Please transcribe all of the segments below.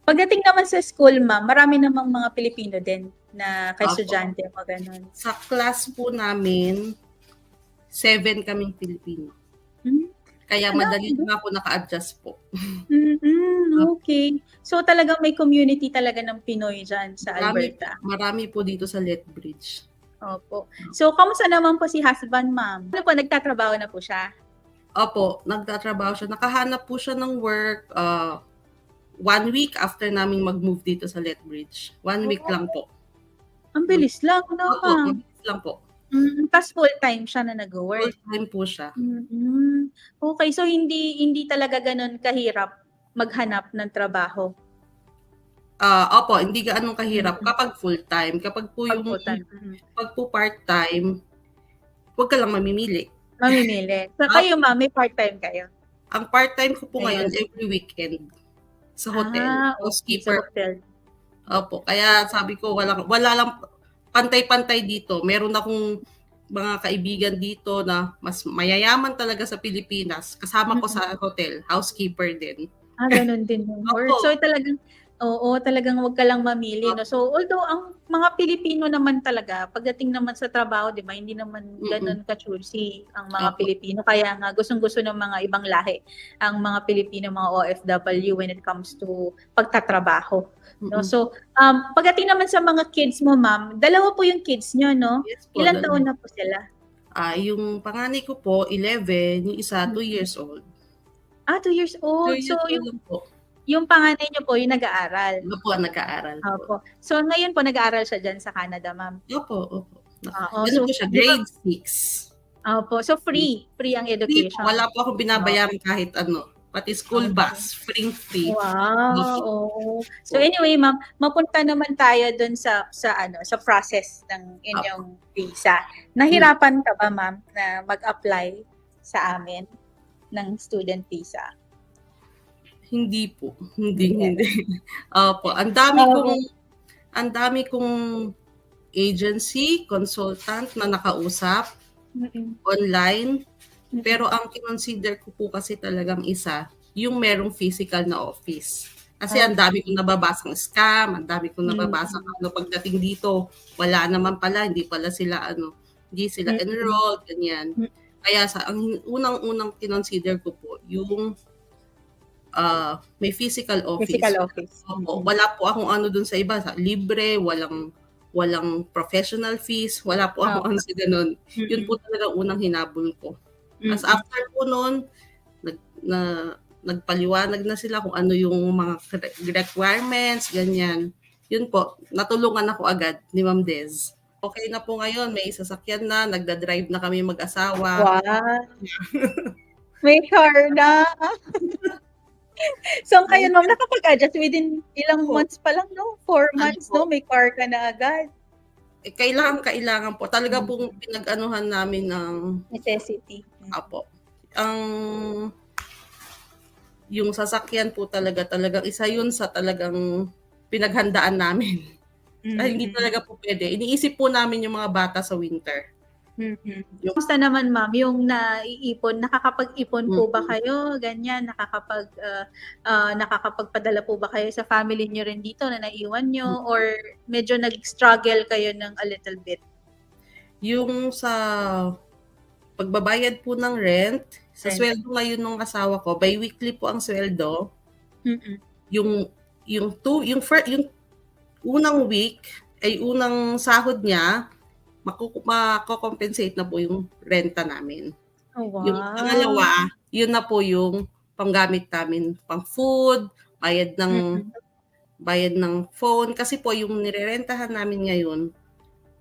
Pagdating naman sa school, ma'am, marami namang mga Pilipino din na Opo. ka-estudyante mo, gano'n? Sa class po namin, 7 kaming Pilipino. Hmm, Kaya madali madami. lang ako naka-adjust po. Okay. So talagang may community talaga ng Pinoy diyan sa Alberta? Marami po dito sa Lethbridge. Opo. So kamusta naman po si husband, ma'am? Ano po, nagtatrabaho na po siya? Opo, nagtatrabaho siya. Nakahanap po siya ng work 1 week after naming mag-move dito sa Lethbridge. 1 week lang po. Ang bilis lang, 'no, Opo, ma'am? mabilis lang po. Tas full-time siya na nagwo-work? Full-time po siya. Okay. So hindi talaga gano'n kahirap maghanap ng trabaho? Opo, hindi gaanong kahirap kapag full-time. Kapag po Pag yung full-time, pag po part-time, huwag ka lang mamimili. mamimili. So kayo, ma'am, may part-time kayo? Ang part-time ko po ngayon Ayun. every weekend sa hotel, Okay, sa housekeeper. hotel. Opo, kaya sabi ko wala lang pantay-pantay dito. Meron akong mga kaibigan dito na mas mayayaman talaga sa Pilipinas. Kasama ko sa hotel, housekeeper din. Gano'n din yung work. Opo. So talagang wag ka lang mamili, 'no? So although ang mga Pilipino naman talaga pagdating naman sa trabaho, 'di ba, hindi naman gano'n ka-choosy ang mga Opo. Pilipino, kaya nga gustong-gusto ng mga ibang lahi ang mga Pilipino, mga OFW when it comes to pagtatrabaho, 'no? So, pagdating naman sa mga kids mo, ma'am, 2 po yung kids niyo, 'no? Yes po, Ilang taon na po sila? yung panganay ko po 11, yung isa 2 years old. 2 years 2 old. years So old lang po. yung panganay niyo po yung nag-aaral? Opo, nag-aaral po. Opo. So ngayon po nag-aaral siya diyan sa Canada, ma'am? Opo. Oo. Ano po siya, grade 6. Opo. So free ang Hindi po, education? wala po akong binabayaran kahit ano. Pati school bus, free. Wow, oo. So anyway, ma'am, mapunta naman tayo dun sa process ng inyong visa. Nahirapan ka ba, ma'am, na mag-apply sa amin ng student visa? Hindi po. Hindi. Opo, ang dami kong agency, consultant na nakausap online. Pero ang kinonsider ko po kasi talagang isa, yung merong physical na office. Kasi ang dami kong nababasang scam, ang dami kong nababasang pagdating dito, wala naman pala, hindi sila enrolled, ganyan. Kaya ang unang-unang kinonsider ko po, yung may physical office. Physical office. Opo, wala po akong ano dun sa iba, libre, walang professional fees, wala po akong sa ganun. Yun po talaga unang hinabol ko. As after po noon, nagpaliwanag na sila kung ano yung mga requirements, ganyan. Yun po, natulungan ako agad ni Ma'am Des. Okay na po ngayon, may sasakyan na, nagda-drive na kami mag-asawa. Wow! May car na! So ngayon, ma'am, nakapag-adjust within ilang months pa lang, 'no? 4 months, 'no? May car ka na agad. Kailangan po. Talaga pong pinag-anuhan namin ng necessity. Apo. Yung sasakyan po talagang isa yun sa talagang pinaghandaan namin. Dahil hindi talaga po pwede. Iniisip po namin yung mga bata sa winter. Kamusta naman, ma'am, yung naiipon, nakakapag-ipon po ba kayo? Ganyan, nakakapagpadala po ba kayo sa family niyo rin dito na naiwan niyo, or medyo nag-struggle kayo ng a little bit? Yung sa pagbabayad po ng rent, sa sweldo ngayon ng asawa ko, bi-weekly po ang sweldo. Yung unang week ay unang sahod niya, mako-compensate na po yung renta namin. Oh, wow. Yung pangalawa, yun na po yung panggamit namin, pang food, bayad ng phone. Kasi po yung nirerentahan namin ngayon,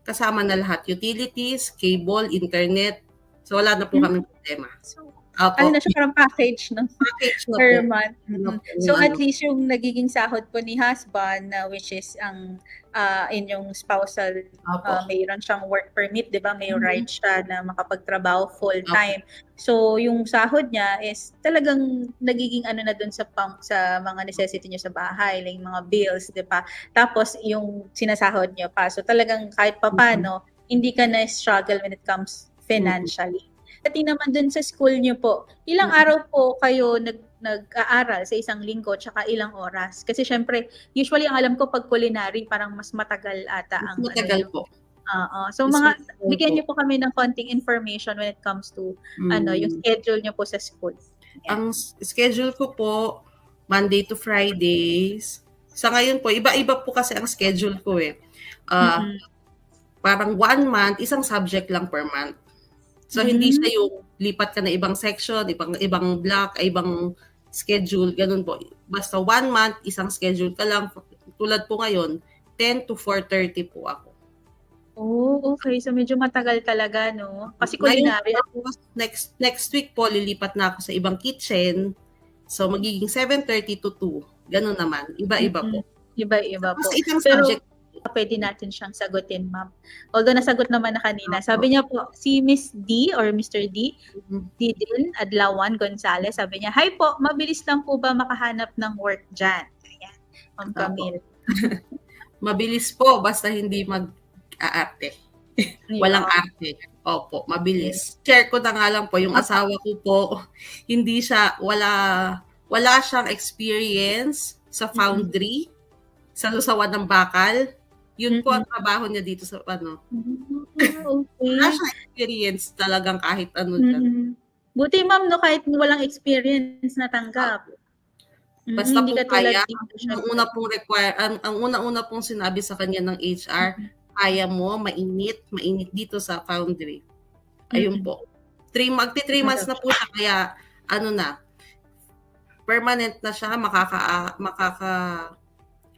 kasama na lahat, utilities, cable, internet. So wala na po kami problema. Ano na siya, parang package, no? Package na per po. month. So at least yung nagiging sahod po ni husband, which is ang inyong spousal, mayroon siyang work permit, di ba? May right siya na makapagtrabaho full-time. So yung sahod niya is talagang nagiging ano na dun sa mga necessity niyo sa bahay, like mga bills, di ba? Tapos yung sinasahod niyo pa. So talagang kahit papano, hindi ka na struggle when it comes financially. Pati naman dun sa school niyo po, ilang araw po kayo nag-aaral sa isang linggo tsaka ilang oras? Kasi siyempre, usually ang alam ko pag culinary parang mas matagal ata Mas ang matagal po. Oo. So Mas mga matagal bigyan po. niyo po kami ng konting information when it comes to yung schedule niyo po sa school. Ang schedule ko po, Monday to Fridays. Sa ngayon po, iba-iba po kasi ang schedule ko eh. Parang 1 month, isang subject lang per month. So, hindi siya yung lipat ka na ibang section, ibang block, ibang schedule, ganun po. Basta 1 month, isang schedule ka lang. Tulad po ngayon, 10 to 4:30 po ako. Oh, okay. So, medyo matagal talaga, no? Kasi Ngayon, culinary. next week po, lilipat na ako sa ibang kitchen. So, magiging 7:30 to 2. Ganun naman. Iba-iba po. Iba-iba po. Kasi isang Pero, subject, pwede natin siyang sagutin, ma'am. Although nasagot naman na kanina. Sabi niya po, si Miss D or Mr. D, Didin Adlawan Gonzales, sabi niya, "Hi po, mabilis lang po ba makahanap ng work dyan?" Ayan, Ma'am Camille. Mabilis po, basta hindi mag-aarte. Walang arte. Opo, mabilis. Share ko na nga lang po, yung asawa ko po, hindi siya, wala siyang experience sa foundry, sa lusawan ng bakal. Yun po ang trabaho niya dito sa ano. Okay. Wala siyang experience talagang kahit ano dyan. Buti ma'am, no, kahit walang experience natanggap. Basta hindi po katulad kaya, dito, ang una-una pong sinabi sa kanya ng HR, kaya mo, mainit dito sa foundry. Ayun po. 3 months na po siya, kaya ano na, permanent na siya,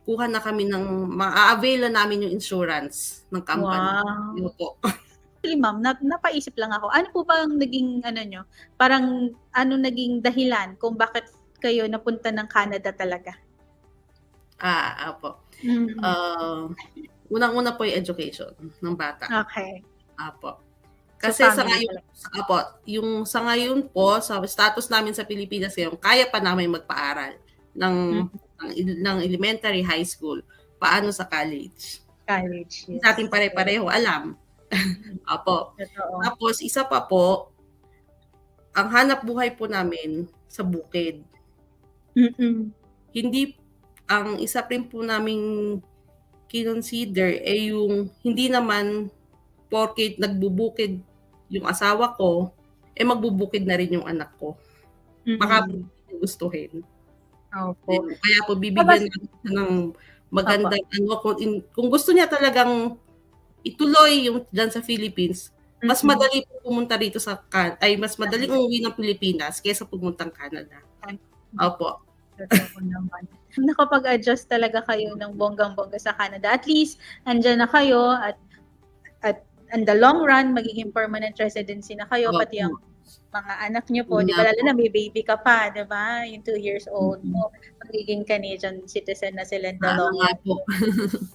kuha na kami ng, ma-avail na namin yung insurance ng company. Wow. Yun po. Actually, ma'am, napaisip lang ako. Ano po ba ang naging, nyo, parang, naging dahilan kung bakit kayo napunta ng Canada talaga? Apo. Unang-una po yung education ng bata. Okay. Apo. Kasi sa ngayon po, sa status namin sa Pilipinas ngayon, kaya pa namin magpaaral ng elementary, high school, paano sa college. College, yes. Sa ating pare-pareho, alam. Apo. Tapos, isa pa po, ang hanap buhay po namin sa bukid. Ang isa rin po naming kinonsider ay yung hindi naman porket nagbubukid yung asawa ko, magbubukid na rin yung anak ko. Baka gustuhin. Opo. Kaya po bibigyan natin ng magandang kung gusto niya talagang ituloy yung dyan sa Philippines, mas madali po pumunta rito mas madaling umuwi ng Pilipinas kaysa pumuntang Canada. Opo. Totoo naman. Nakapag-adjust talaga kayo ng bonggang-bongga sa Canada. At least, andyan na kayo at in the long run, magiging permanent residency na kayo, pati ang mga anak niyo po, di ba, lalo na may baby ka pa, di ba? Yung 2 years old mo, magiging Canadian citizen na sila in the long run.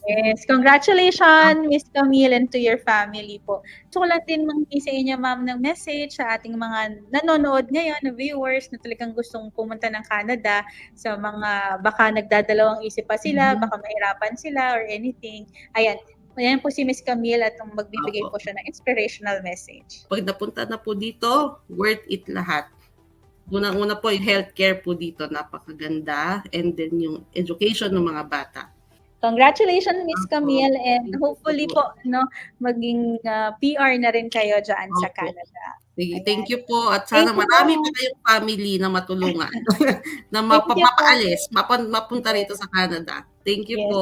Yes, congratulations, Miss Camille, and to your family po. So, lang din sa inyo, ma'am, ng message sa ating mga nanonood ngayon, na viewers, na talagang gustong pumunta ng Canada, sa mga baka nagdadalawang isip pa sila, baka mahirapan sila or anything. Ayan po si Miss Camille at magbibigay po siya ng inspirational message. Pag napunta na po dito, worth it lahat. Unang-una po yung healthcare po dito, napakaganda. And then yung education ng mga bata. Congratulations, Miss Camille, and hopefully po, maging PR na rin kayo dyan sa Canada. Thank you po. At sana marami pa kayong family na matulungan na mapapaalis, mapunta rito sa Canada. Thank you po.